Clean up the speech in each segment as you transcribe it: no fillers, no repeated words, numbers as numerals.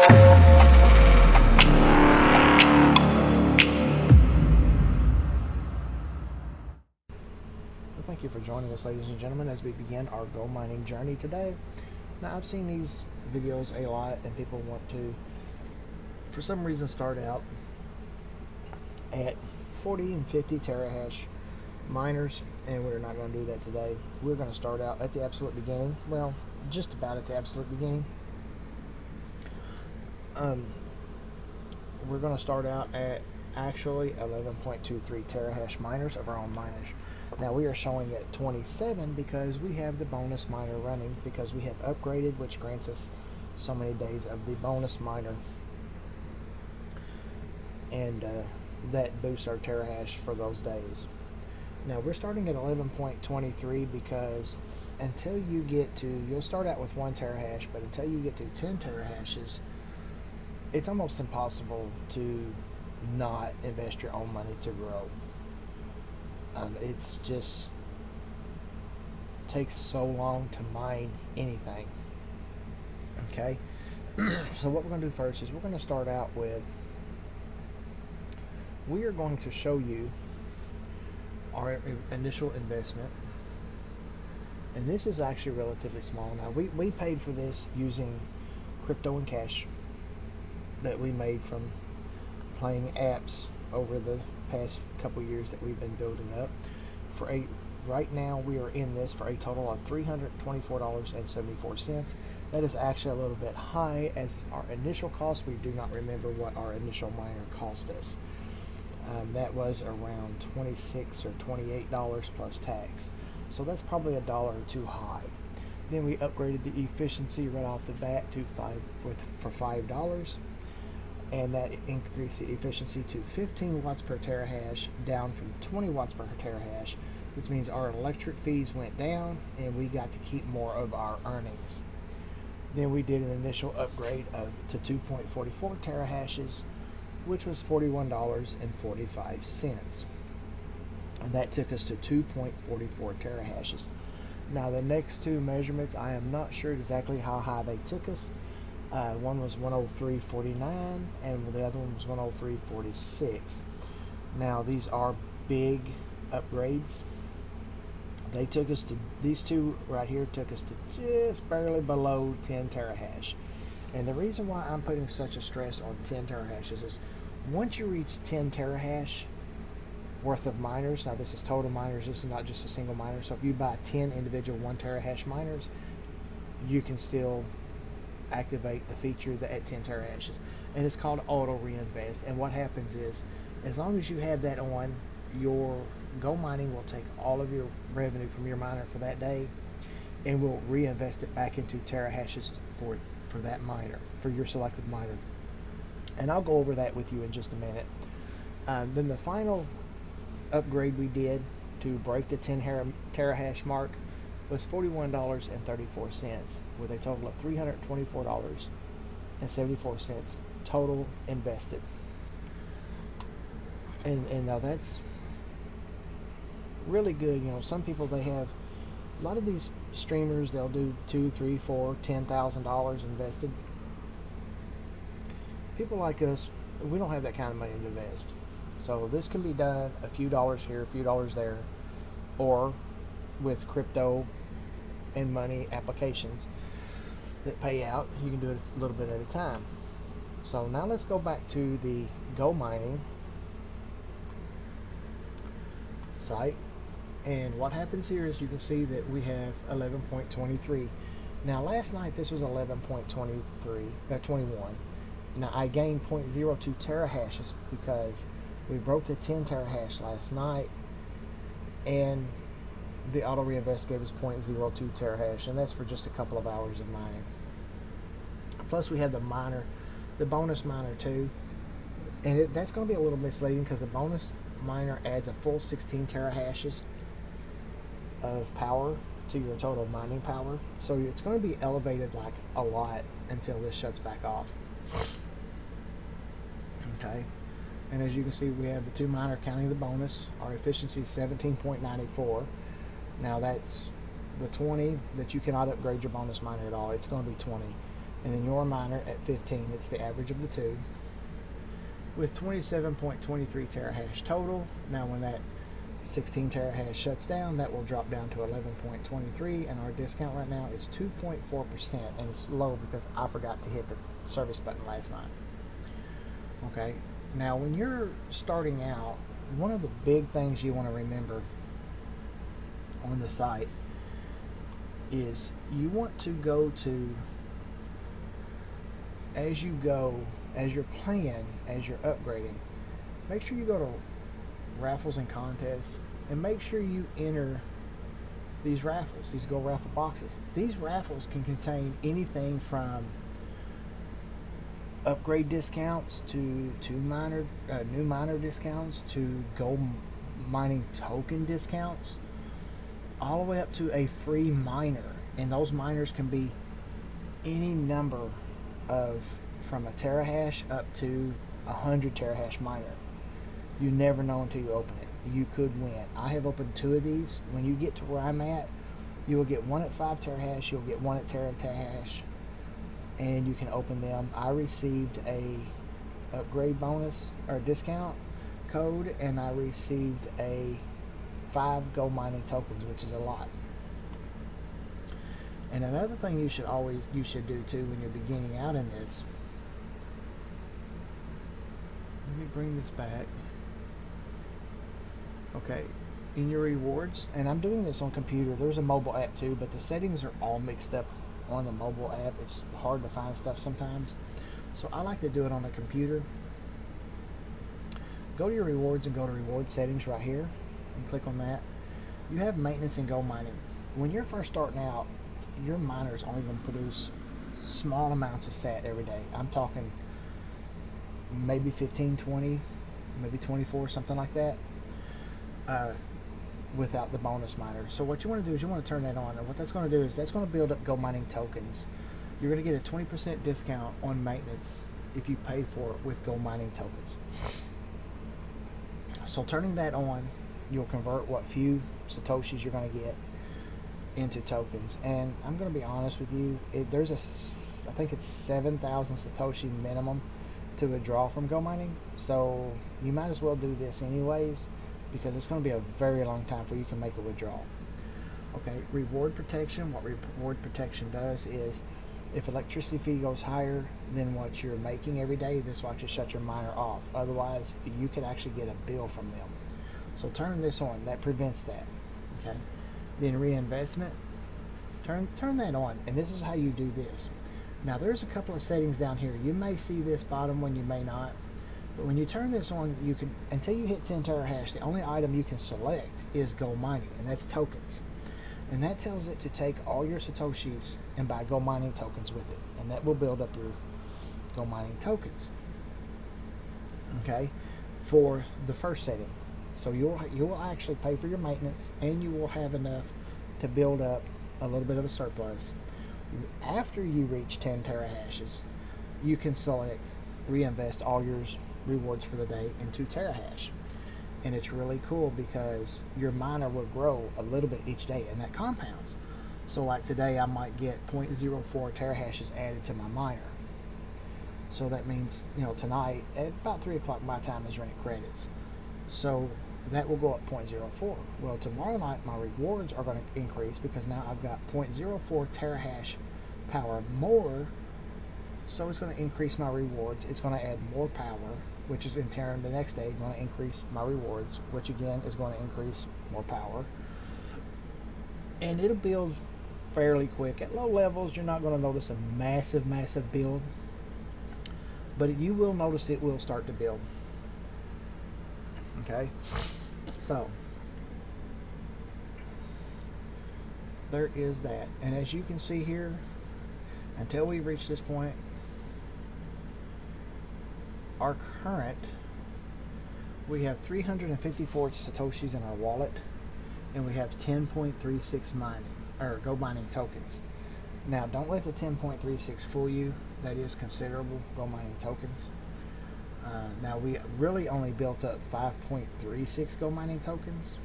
Thank you for joining us, ladies and gentlemen, as we begin our gold mining journey today. Now, I've seen these videos a lot, and people want to, for some reason, start out at 40 and 50 terahash miners, and we're not going to do that today. We're going to start out at the absolute beginning. Well, just about at the absolute beginning. We're going to start out at actually 11.23 terahash miners of our own miners. Now we are showing at 27 because we have the bonus miner running, because we have upgraded, which grants us so many days of the bonus miner, and that boosts our terahash for those days. Now we're starting at 11.23 because until you get to, you'll start out with 1 terahash, but until you get to 10 terahashes, it's almost impossible to not invest your own money to grow. It's just takes so long to mine anything. Okay, so what we're going to do first is we're going to start out with, we are going to show you our initial investment, and this is actually relatively small. Now we paid for this using crypto and cash that we made from playing apps over the past couple years that we've been building up. Right now we are in this for a total of $324.74. That is actually a little bit high as our initial cost. We do not remember what our initial miner cost us. That was around $26 or $28 plus tax. So that's probably $1 or $2 high. Then we upgraded the efficiency right off the bat to for $5. And that increased the efficiency to 15 watts per terahash, down from 20 watts per terahash, which means our electric fees went down and we got to keep more of our earnings. Then we did an initial upgrade to 2.44 terahashes, which was $41.45. And that took us to 2.44 terahashes. Now the next two measurements, I am not sure exactly how high they took us. One was 103.49 and the other one was 103.46. Now these are big upgrades. They took us to, these two right here took us to just barely below 10 terahash. And the reason why I'm putting such a stress on 10 terahashes is once you reach 10 terahash worth of miners, now this is total miners, this is not just a single miner, so if you buy 10 individual 1 terahash miners, you can still activate the feature that at 10 terahashes, and it's called auto-reinvest. And what happens is, as long as you have that on, your GoMining will take all of your revenue from your miner for that day and will reinvest it back into terahashes for that miner, for your selected miner. And I'll go over that with you in just a minute. Then the final upgrade we did to break the 10 terahash mark was $41.34, with a total of $324.74 total invested. And now that's really good. You know, some people, they have a lot of these streamers, they'll do $2, $3, $4, $10,000 invested. People like us, we don't have that kind of money to invest. So this can be done a few dollars here, a few dollars there, or with crypto and money applications that pay out, you can do it a little bit at a time. So now let's go back to the GoMining site, and what happens here is you can see that we have 11.23. Now last night this was 21. Now I gained 0.02 terahashes because we broke the 10 terahash last night, and the auto reinvest gave us 0.02 terahash, and that's for just a couple of hours of mining. Plus we have the bonus miner too, and that's going to be a little misleading because the bonus miner adds a full 16 terahashes of power to your total mining power, so it's going to be elevated like a lot until this shuts back off. Okay, and as you can see, we have the 2 miner counting the bonus. Our efficiency is 17.94. Now that's the 20 that you cannot upgrade your bonus miner at all. It's going to be 20. and then your miner at 15. It's the average of the two, with 27.23 terahash total. Now when that 16 terahash shuts down, that will drop down to 11.23, and our discount right now is 2.4%, and it's low because I forgot to hit the service button last night. Okay, now when you're starting out, one of the big things you want to remember on the site is you want to go to, as you're playing, as you're upgrading, make sure you go to raffles and contests, and make sure you enter these raffles, these Go raffle boxes. These raffles can contain anything from upgrade discounts to new miner discounts, to Go mining token discounts, all the way up to a free miner. And those miners can be any number of, from a terahash up to 100 terahash miner. You never know until you open it. You could win. I have opened 2 of these. When you get to where I'm at, you will get one at 5 terahash, you'll get one at terahash, and you can open them. I received a upgrade bonus or discount code, and I received a 5 Go mining tokens, which is a lot. And another thing you should do too when you're beginning out in this, let me bring this back. Okay, in your rewards, and I'm doing this on computer, there's a mobile app too, but the settings are all mixed up on the mobile app. It's hard to find stuff sometimes, so I like to do it on the computer. Go to your rewards and go to reward settings right here and click on that. You have maintenance and Go mining. When you're first starting out, your miner's only going to produce small amounts of SAT every day. I'm talking maybe 15, 20, maybe 24, something like that, without the bonus miner. So what you want to do is you want to turn that on, and what that's going to do is that's going to build up Go mining tokens. You're going to get a 20% discount on maintenance if you pay for it with Go mining tokens. So turning that on, you'll convert what few satoshis you're going to get into tokens. And I'm going to be honest with you, I think it's 7,000 satoshi minimum to withdraw from Go mining. So you might as well do this anyways, because it's going to be a very long time before you can make a withdrawal. Okay, reward protection. What reward protection does is, if electricity fee goes higher than what you're making every day, this will actually shut your miner off. Otherwise, you could actually get a bill from them. So turn this on. That prevents that. Okay. Then reinvestment. Turn that on, and this is how you do this. Now there's a couple of settings down here. You may see this bottom one, you may not. But when you turn this on, you can, until you hit 10 terahash, the only item you can select is Go mining, and that's tokens. And that tells it to take all your satoshis and buy Go mining tokens with it, and that will build up your Go mining tokens. Okay, for the first setting. So you will actually pay for your maintenance, and you will have enough to build up a little bit of a surplus. After you reach 10 terahashes, you can select reinvest all your rewards for the day into Terrahash. And it's really cool because your miner will grow a little bit each day, and that compounds. So like today, I might get 0.04 terahashes added to my miner. So that means, tonight at about 3 o'clock my time is running credits. So that will go up 0.04. Well, tomorrow night my rewards are going to increase because now I've got 0.04 terahash power more. So it's going to increase my rewards. It's going to add more power, which is in turn the next day going to increase my rewards, which again is going to increase more power. And it'll build fairly quick. At low levels, you're not going to notice a massive build, but you will notice it will start to build. Okay, so there is that. And as you can see here, until we reach this point, our current, we have 354 satoshis in our wallet, and we have 10.36 Go mining tokens. Now don't let the 10.36 fool you. That is considerable Go mining tokens. Now we really only built up 5.36 Go mining tokens,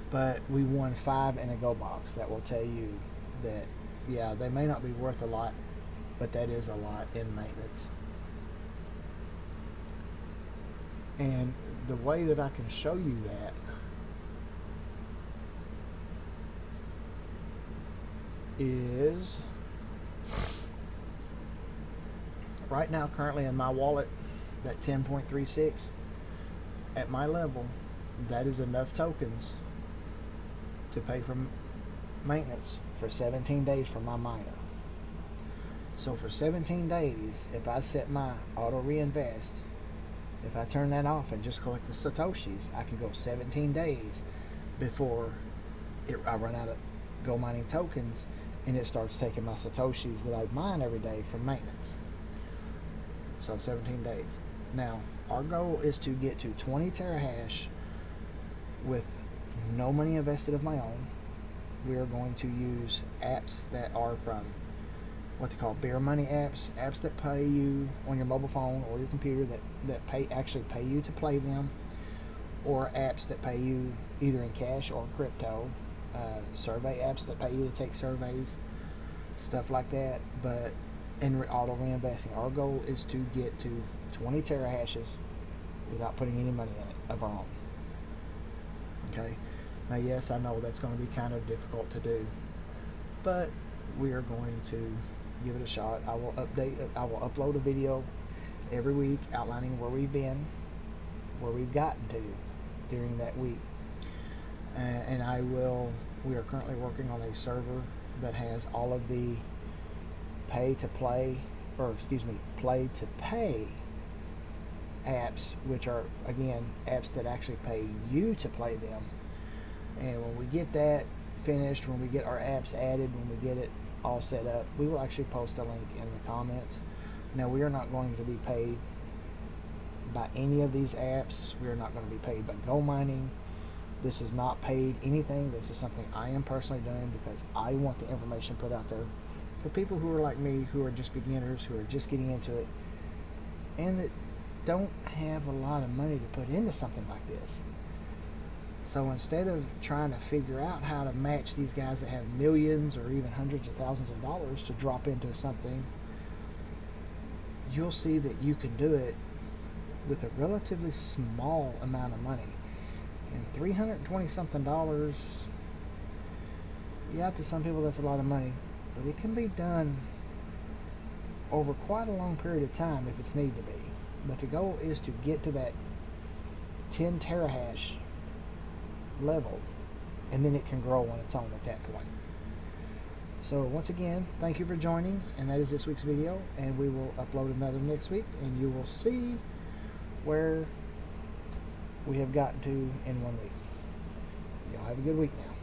but we won 5 in a Go box. That will tell you that, yeah, they may not be worth a lot but that is a lot in maintenance. And the way that I can show you that is right now, currently in my wallet, that 10.36 at my level, that is enough tokens to pay for maintenance for 17 days for my miner. So for 17 days, if I set my auto reinvest, if I turn that off and just collect the Satoshis, I can go 17 days before I run out of GoMining tokens, and it starts taking my Satoshis that I mine every day for maintenance. So 17 days. Now, our goal is to get to 20 Terahash with no money invested of my own. We are going to use apps that are from what they call beer money apps that pay you on your mobile phone or your computer, that actually pay you to play them, or apps that pay you either in cash or crypto, survey apps that pay you to take surveys, stuff like that. But in auto reinvesting, our goal is to get to 20 terahashes without putting any money in it of our own. Okay. Now, yes, I know that's going to be kind of difficult to do, but we are going to give it a shot. I will upload a video every week outlining where we've been, where we've gotten to during that week. And we are currently working on a server that has all of the play to pay apps, which are, again, apps that actually pay you to play them. And when we get that finished, when we get our apps added, when we get it all set up, we will actually post a link in the comments. Now, we are not going to be paid by any of these apps. We are not going to be paid by GoMining. This is not paid anything. This is something I am personally doing because I want the information put out there for people who are like me, who are just beginners, who are just getting into it, and that don't have a lot of money to put into something like this. So instead of trying to figure out how to match these guys that have millions or even hundreds of thousands of dollars to drop into something, you'll see that you can do it with a relatively small amount of money. And $320 something, yeah, to some people that's a lot of money, but it can be done over quite a long period of time if it's need to be. But the goal is to get to that 10 terahash level, and then it can grow on its own at that point. So once again, thank you for joining, and that is this week's video, and we will upload another next week, and you will see where we have gotten to in 1 week. Y'all have a good week now.